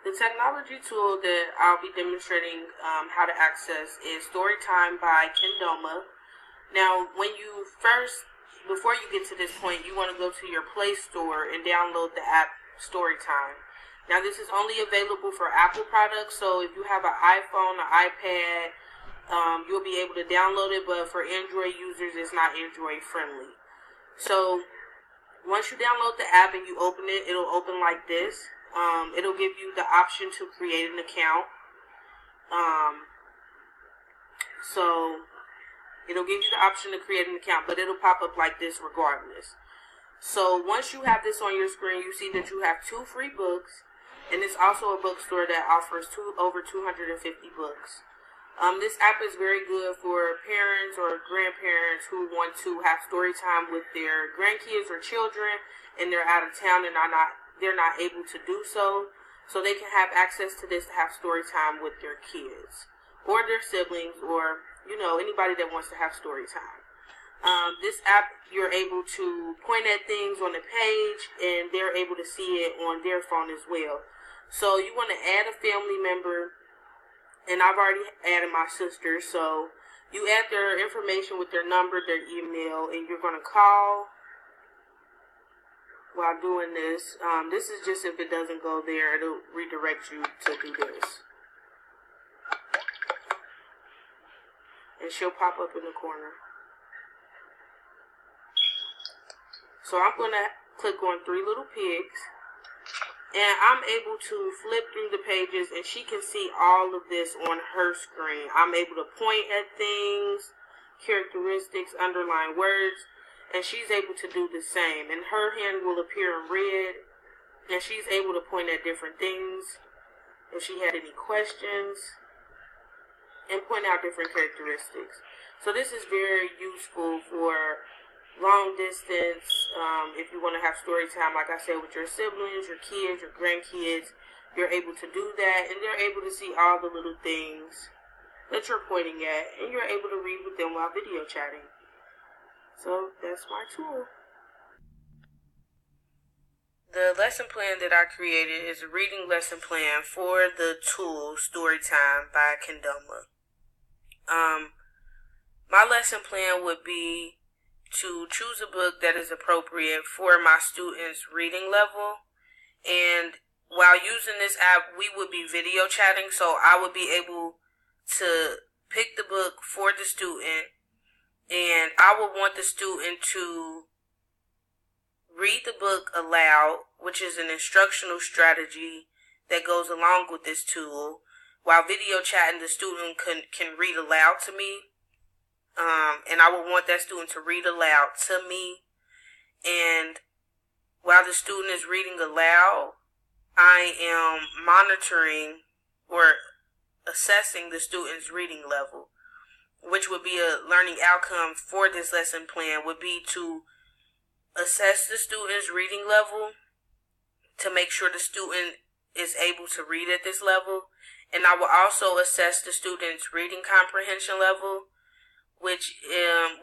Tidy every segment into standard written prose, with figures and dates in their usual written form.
The technology tool that I'll be demonstrating how to access is Storytime by Kindoma. Now, before you get to this point, you want to go to your Play Store and download the app Storytime. Now, this is only available for Apple products, so if you have an iPhone or iPad, you'll be able to download it, but for Android users, it's not Android friendly. So, once you download the app and you open it, it'll open like this. It'll give you the option to create an account. So it'll give you the option to create an account, but it'll pop up like this regardless. So once you have this on your screen, you see that you have 2 free books, and it's also a bookstore that offers over 250 books. This app is very good for parents or grandparents who want to have story time with their grandkids or children, and they're out of town and they're not able to do so. So they can have access to this to have story time with their kids or their siblings, or anybody that wants to have story time. This app, you're able to point at things on the page, and they're able to see it on their phone as well. So you want to add a family member, and I've already added my sister. So you add their information with their number, their email, and you're going to call while doing this. This is just if it doesn't go there, it'll redirect you to do this. And she'll pop up in the corner. So I'm going to click on 3 little pigs. And I'm able to flip through the pages, and she can see all of this on her screen. I'm able to point at things, characteristics, underline words, and she's able to do the same. And her hand will appear in red, and she's able to point at different things if she had any questions, and point out different characteristics. So this is very useful for long distance, if you want to have story time, like I said, with your siblings, your kids, your grandkids, you're able to do that, and they're able to see all the little things that you're pointing at, and you're able to read with them while video chatting. So that's my tool. The lesson plan that I created is a reading lesson plan for the tool Storytime by Kindoma. My lesson plan would be to choose a book that is appropriate for my students' reading level. And while using this app, we would be video chatting, so I would be able to pick the book for the student, and I would want the student to read the book aloud, which is an instructional strategy that goes along with this tool. While video chatting, the student can read aloud to me. And I would want that student to read aloud to me. And while the student is reading aloud, I am monitoring or assessing the student's reading level, which would be a learning outcome for this lesson plan, would be to assess the student's reading level to make sure the student is able to read at this level. And I will also assess the student's reading comprehension level, which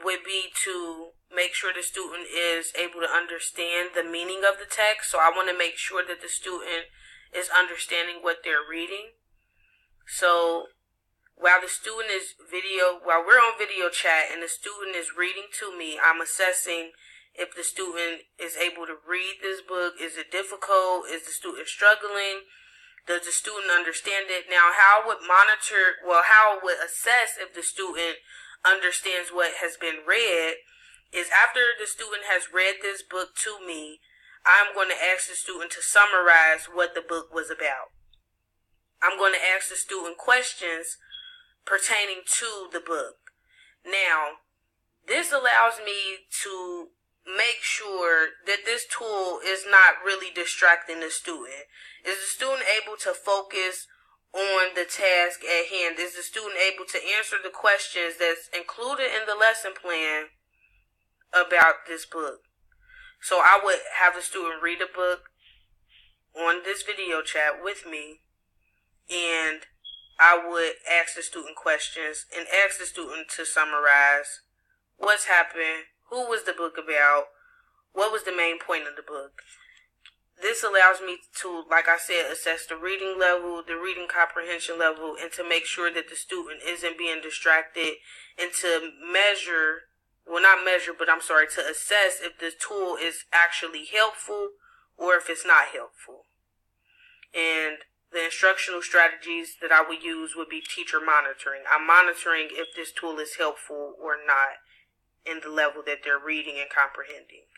would be to make sure the student is able to understand the meaning of the text. So I want to make sure that the student is understanding what they're reading. So while we're on video chat and the student is reading to me, I'm assessing if the student is able to read this book. Is it difficult? Is the student struggling? Does the student understand it? Now, how I would assess if the student understands what has been read is after the student has read this book to me, I'm going to ask the student to summarize what the book was about. I'm going to ask the student questions pertaining to the book. Now, this allows me to make sure that this tool is not really distracting the student. Is the student able to focus on the task at hand? Is the student able to answer the questions that's included in the lesson plan about this book? So I would have the student read a book on this video chat with me, and I would ask the student questions and ask the student to summarize what's happened, who was the book about, what was the main point of the book. this allows me to, like I said, assess the reading level, the reading comprehension level, and to make sure that the student isn't being distracted, and to to assess if the tool is actually helpful or if it's not helpful. And the instructional strategies that I would use would be teacher monitoring. I'm monitoring if this tool is helpful or not in the level that they're reading and comprehending.